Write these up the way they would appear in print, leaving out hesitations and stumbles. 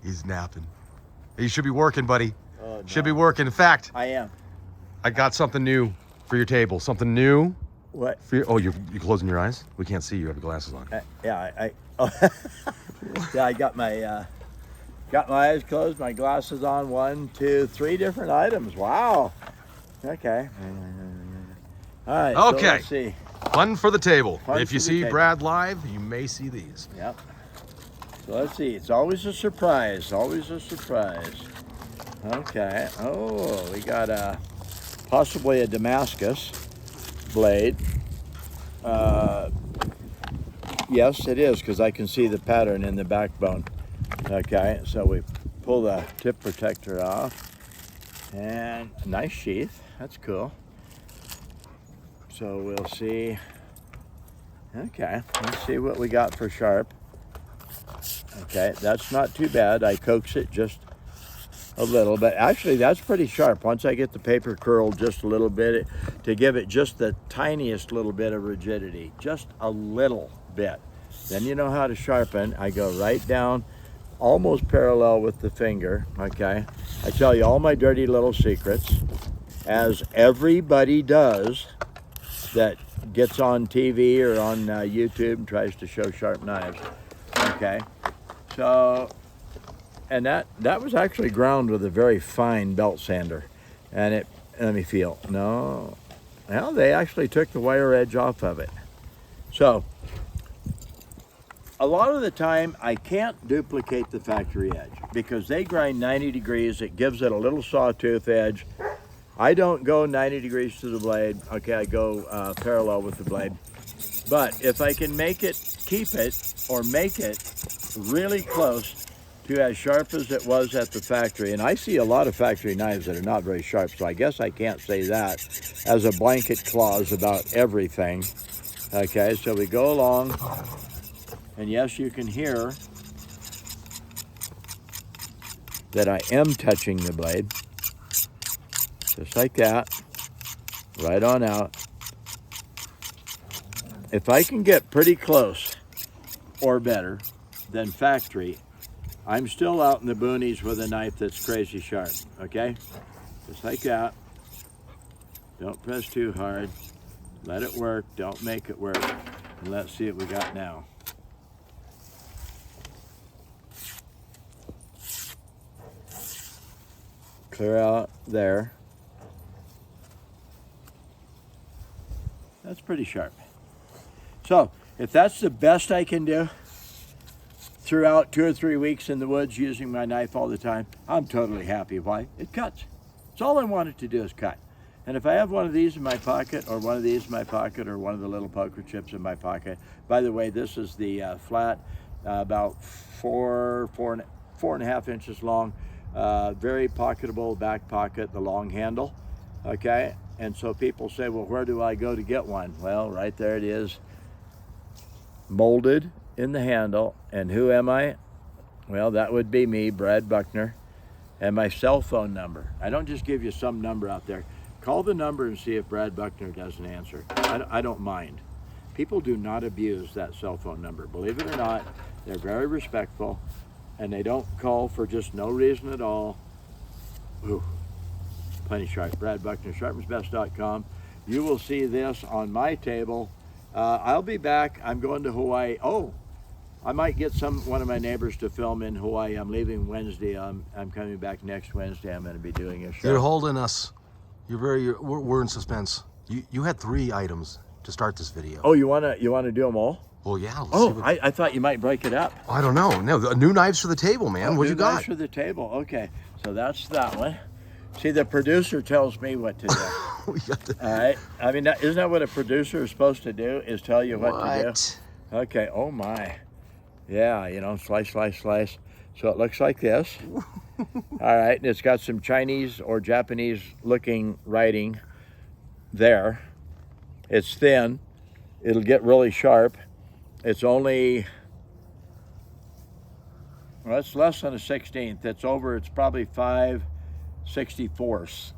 He's napping. You should be working, buddy. Oh, no. Should be working. In fact, I am. I got something new for your table. Something new. What? For your, oh, you're closing your eyes? We can't see you. You have glasses on. Yeah, I got my eyes closed, my glasses on. 1, 2, 3 different items. Wow. Okay. All right. Okay. So let's see. Fun for the table. Fun If you for the see table. Brad live, you may see these. Yep. So let's see. It's always a surprise. Always a surprise. Okay. Oh, we got possibly a Damascus blade. Yes, it is, because I can see the pattern in the backbone. Okay, so we pull the tip protector off, and nice sheath. That's cool. So we'll see. Okay, let's see what we got for sharp. Okay, that's not too bad. I coax it just a little bit. Actually, that's pretty sharp. Once I get the paper curled just a little bit to give it just the tiniest little bit of rigidity, just a little bit. Then you know how to sharpen. I go right down, almost parallel with the finger, okay? I tell you all my dirty little secrets, as everybody does that gets on TV or on YouTube and tries to show sharp knives, okay? So, and that was actually ground with a very fine belt sander. And it, let me feel, no, well, they actually took the wire edge off of it. So, a lot of the time, I can't duplicate the factory edge because they grind 90 degrees. It gives it a little sawtooth edge. I don't go 90 degrees to the blade. Okay, I go parallel with the blade. But if I can make it, keep it, or make it really close to as sharp as it was at the factory, and I see a lot of factory knives that are not very sharp, so I guess I can't say that as a blanket clause about everything. Okay, so we go along. And yes, you can hear that I am touching the blade. Just like that. Right on out. If I can get pretty close or better than factory, I'm still out in the boonies with a knife that's crazy sharp. Okay? Just like that. Don't press too hard. Let it work. Don't make it work. And let's see what we got now. Clear out there. That's pretty sharp. So if that's the best I can do throughout 2 or 3 weeks in the woods using my knife all the time, I'm totally happy. Why? It cuts. It's all I wanted to do is cut. And if I have one of these in my pocket, or one of these in my pocket, or one of the little poker chips in my pocket, by the way, this is the flat, about four and a half inches long. Very pocketable back pocket, the long handle, okay? And so people say, well, where do I go to get one? Well, right there it is, molded in the handle. And who am I? Well, that would be me, Brad Buckner, and my cell phone number. I don't just give you some number out there. Call the number and see if Brad Buckner doesn't answer. I don't mind. People do not abuse that cell phone number. Believe it or not, they're very respectful. And they don't call for just no reason at all. Ooh, plenty sharp. Brad Buckner, sharpensbest.com. You will see this on my table. I'll be back. I'm going to Hawaii. Oh, I might get one of my neighbors to film in Hawaii. I'm leaving Wednesday. I'm coming back next Wednesday. I'm going to be doing a show. You're holding us. We're in suspense. You had 3 items to start this video. Oh, you wanna do them all? Well, yeah. I thought you might break it up. I don't know. No, the new knives for the table, man. What you got? Knives for the table. Okay, so that's that one. See, the producer tells me what to do. All right. I mean, isn't that what a producer is supposed to do? Is tell you what to do. Okay. Oh my. Yeah. You know, slice, slice, slice. So it looks like this. All right, and it's got some Chinese or Japanese looking writing there. It's thin. It'll get really sharp. It's only, well, it's less than a 16th. It's probably 5/64.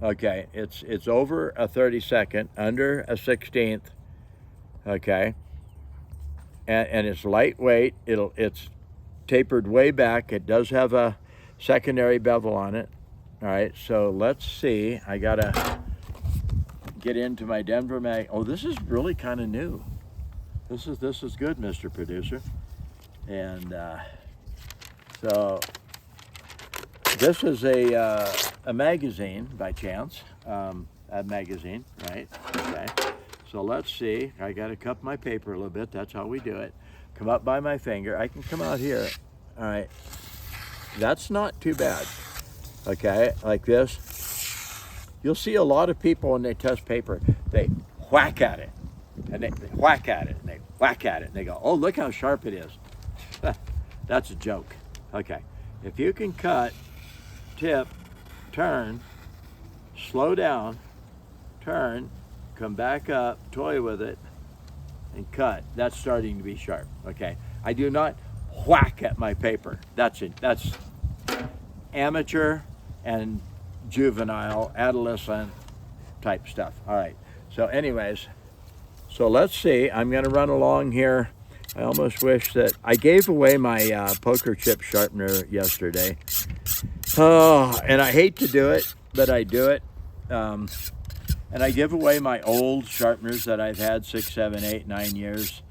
Okay, it's over a 32nd, under a 16th. Okay, and it's lightweight. It's tapered way back. It does have a secondary bevel on it. All right, so let's see. I gotta get into my Denver mag. Oh, this is really kind of new. This is good, Mr. Producer. And so this is a magazine by chance, a magazine, right? Okay. So let's see. I got to cup my paper a little bit. That's how we do it. Come up by my finger. I can come out here. All right. That's not too bad. Okay, like this. You'll see a lot of people when they test paper, they whack at it, and they whack at it, and they whack at it, and they go, oh, look how sharp it is. That's a joke. Okay, if you can cut, tip, turn, slow down, turn, come back up, toy with it, and cut, that's starting to be sharp. Okay, I do not whack at my paper. That's it. That's amateur and juvenile, adolescent type stuff. All right, so anyways, so let's see. I'm gonna run along here. I almost wish that I gave away my poker chip sharpener yesterday. Oh, and I hate to do it, but I do it. And I give away my old sharpeners that I've had 6, 7, 8, 9 years.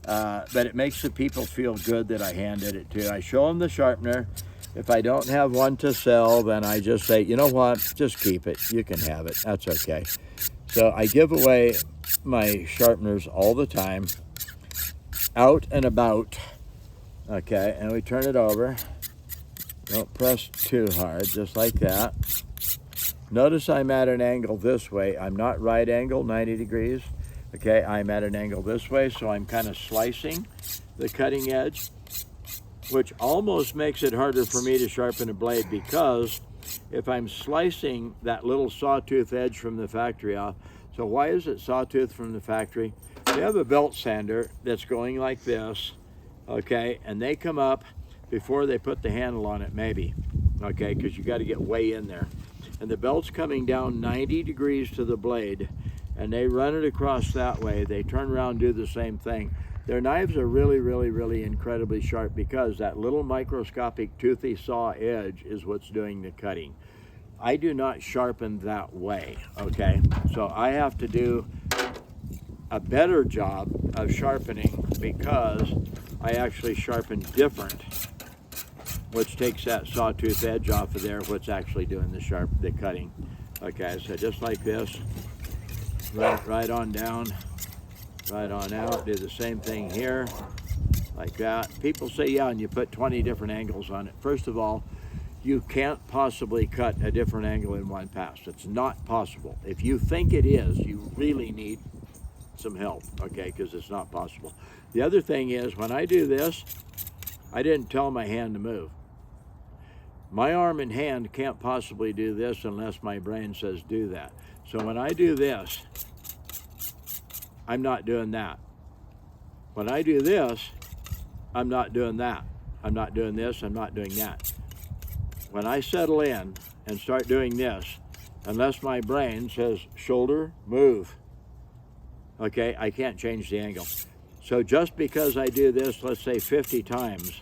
But it makes the people feel good that I handed it to. I show them the sharpener. If I don't have one to sell, then I just say, you know what, just keep it. You can have it. That's okay. So I give away my sharpeners all the time, out and about. Okay, and we turn it over. Don't press too hard, just like that. Notice I'm at an angle this way. I'm not right angle, 90 degrees. Okay, I'm at an angle this way, so I'm kind of slicing the cutting edge, which almost makes it harder for me to sharpen a blade, because if I'm slicing that little sawtooth edge from the factory off, so why is it sawtooth from the factory? They have a belt sander that's going like this, okay, and they come up before they put the handle on it, maybe, okay, because you got to get way in there. And the belt's coming down 90 degrees to the blade, and they run it across that way. They turn around and do the same thing. Their knives are really, really, really incredibly sharp, because that little microscopic toothy saw edge is what's doing the cutting. I do not sharpen that way, okay? So I have to do a better job of sharpening, because I actually sharpen different, which takes that sawtooth edge off of there, what's actually doing the cutting. Okay, so just like this, right on down, right on out. Do the same thing here, like that. People say, yeah, and you put 20 different angles on it. First of all, you can't possibly cut a different angle in one pass. It's not possible. If you think it is, you really need some help, okay, because it's not possible. The other thing is, when I do this, I didn't tell my hand to move. My arm and hand can't possibly do this unless my brain says do that. So when I do this, I'm not doing that. When I do this, I'm not doing that. I'm not doing this, I'm not doing that. When I settle in and start doing this, unless my brain says shoulder, move, okay, I can't change the angle. So just because I do this, let's say 50 times,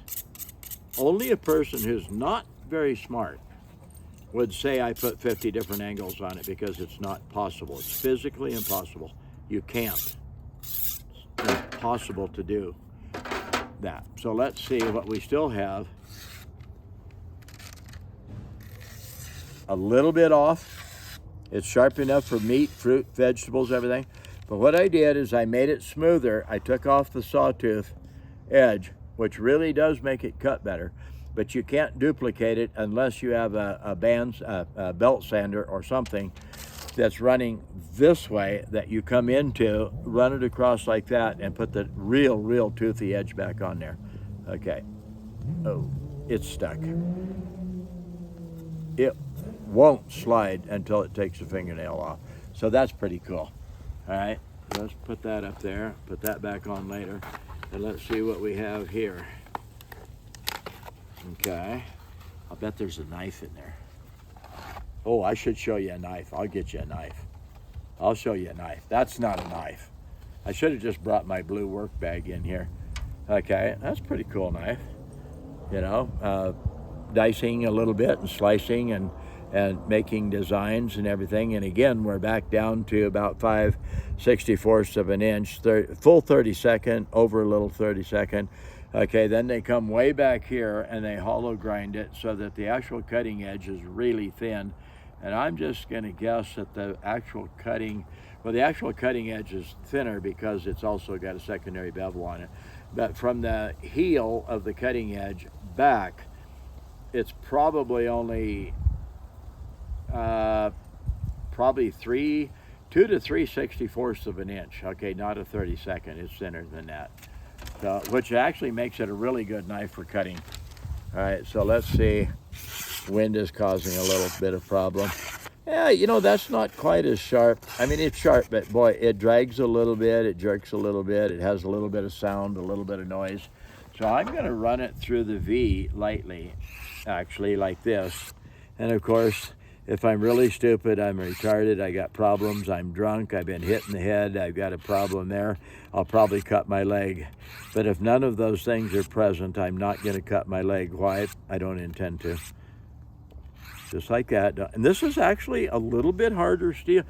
only a person who's not very smart would say I put 50 different angles on it, because it's not possible. It's physically impossible. You can't. It's impossible to do that. So let's see what we still have. A little bit off. It's sharp enough for meat, fruit, vegetables, everything. But what I did is I made it smoother. I took off the sawtooth edge, which really does make it cut better. But you can't duplicate it unless you have a belt sander or something that's running this way that you come into, run it across like that, and put the real toothy edge back on there. Okay. Oh, it's stuck. It won't slide until it takes a fingernail off. So that's pretty cool. All right, let's put that up there, put that back on later, and let's see what we have here. Okay, I'll bet there's a knife in there. Oh, I should show you a knife. I'll get you a knife. I'll show you a knife. That's not a knife. I should have just brought my blue work bag in here. Okay, that's a pretty cool knife. you know, dicing a little bit and slicing and making designs and everything. And again, we're back down to about 5/64 of an inch, full 32nd, over a little 32nd. Okay, then they come way back here and they hollow grind it so that the actual cutting edge is really thin. And I'm just going to guess that the actual cutting edge is thinner because it's also got a secondary bevel on it. But from the heel of the cutting edge back, it's probably only probably 2 to 3/64 of an inch. Okay, not a 32nd. It's thinner than that. So, which actually makes it a really good knife for cutting. All right, so let's see. Wind is causing a little bit of problem. Yeah, you know, that's not quite as sharp. I mean, it's sharp, but boy, it drags a little bit, it jerks a little bit, it has a little bit of sound, a little bit of noise. So I'm gonna run it through the V lightly, actually, like this. And of course, if I'm really stupid, I'm retarded, I got problems, I'm drunk, I've been hit in the head, I've got a problem there, I'll probably cut my leg. But if none of those things are present, I'm not gonna cut my leg. Why? I don't intend to. Just like that. And this is actually a little bit harder steel.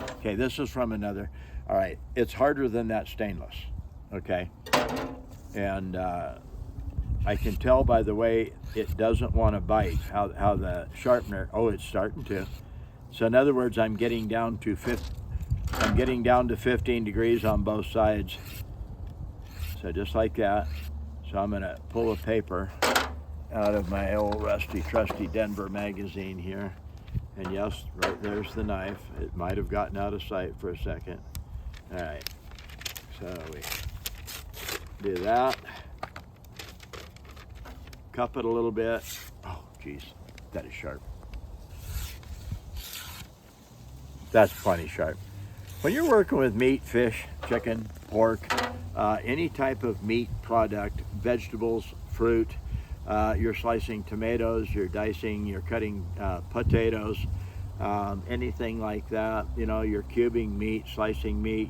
Okay, this is from another. All right, it's harder than that stainless, okay? And I can tell by the way it doesn't want to bite, how the sharpener, oh, it's starting to. So in other words, I'm getting down to 15 degrees on both sides. So just like that. So I'm gonna pull a paper out of my old rusty trusty Denver magazine here. And yes, right there's the knife. It might have gotten out of sight for a second. All right, so we do that. Cup it a little bit. Oh, geez, that is sharp. That's plenty sharp. When you're working with meat, fish, chicken, pork, any type of meat product, vegetables, fruit, you're slicing tomatoes, you're dicing, you're cutting potatoes, anything like that, you know, you're cubing meat,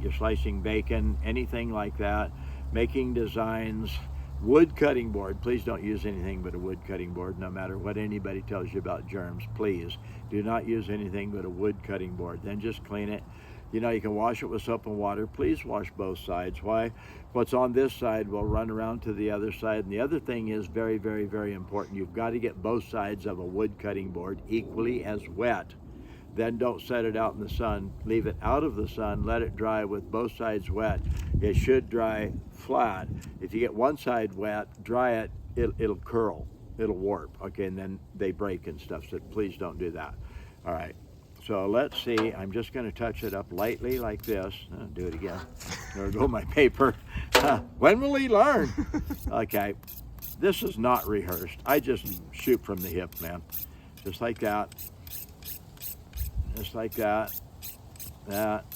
you're slicing bacon, anything like that, making designs, wood cutting board. Please don't use anything but a wood cutting board, no matter what anybody tells you about germs. Please do not use anything but a wood cutting board. Then just clean it. You know, you can wash it with soap and water. Please wash both sides. Why? What's on this side will run around to the other side. And the other thing is very, very, very important. You've got to get both sides of a wood cutting board equally as wet. Then don't set it out in the sun. Leave it out of the sun. Let it dry with both sides wet. It should dry flat. If you get one side wet, dry it, it'll curl. It'll warp. Okay, and then they break and stuff. So please don't do that. All right. So let's see, I'm just going to touch it up lightly like this. Do it again. There go my paper. When will he learn? Okay, this is not rehearsed. I just shoot from the hip, man. Just like that. Just like that. That.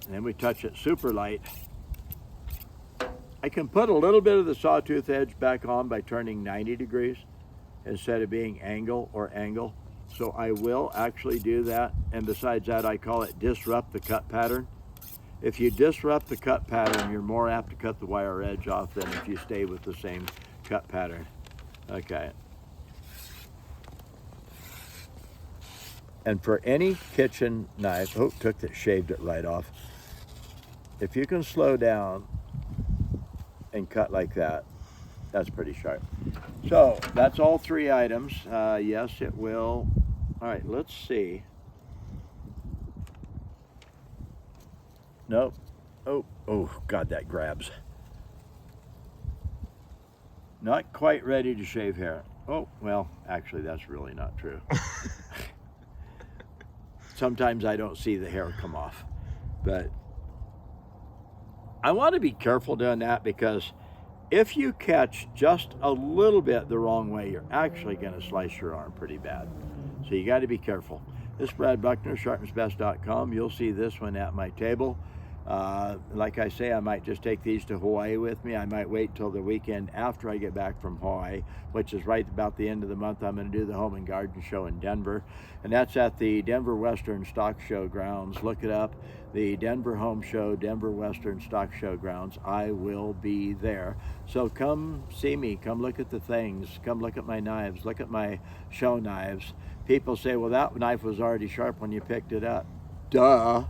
And then we touch it super light. I can put a little bit of the sawtooth edge back on by turning 90 degrees instead of being angle or angle. So I will actually do that. And besides that, I call it disrupt the cut pattern. If you disrupt the cut pattern, you're more apt to cut the wire edge off than if you stay with the same cut pattern. Okay. And for any kitchen knife, oh, shaved it right off. If you can slow down and cut like that, that's pretty sharp. So that's all three items. Yes, it will. All right, let's see. Nope. Oh, God, that grabs. Not quite ready to shave hair. Oh, well, actually, that's really not true. Sometimes I don't see the hair come off. But I want to be careful doing that because if you catch just a little bit the wrong way, you're actually going to slice your arm pretty bad. So you got to be careful. This is Brad Buckner, sharpensbest.com. You'll see this one at my table. Like I say, I might just take these to Hawaii with me. I might wait till the weekend after I get back from Hawaii, which is right about the end of the month. I'm going to do the Home and Garden Show in Denver, and that's at the Denver Western Stock Show grounds. Look it up, the Denver Home Show, Denver Western Stock Show grounds. I will be there. So come see me, come look at the things, come look at my knives, look at my show knives. People say, well, that knife was already sharp when you picked it up. Duh.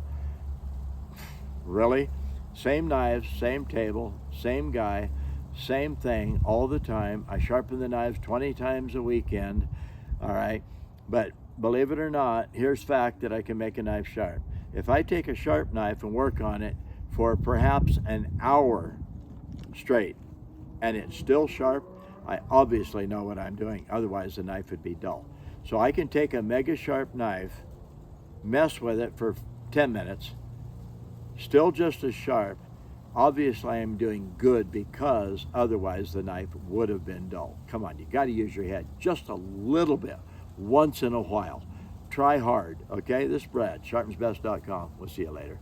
Really? Same knives, same table, same guy, same thing all the time. I sharpen the knives 20 times a weekend, all right? But believe it or not, here's fact that I can make a knife sharp. If I take a sharp knife and work on it for perhaps an hour straight and it's still sharp, I obviously know what I'm doing. Otherwise, the knife would be dull. So I can take a mega sharp knife, mess with it for 10 minutes, still just as sharp. Obviously, I am doing good because otherwise the knife would have been dull. Come on, you got to use your head just a little bit once in a while. Try hard, okay? This is Brad, sharpensbest.com. We'll see you later.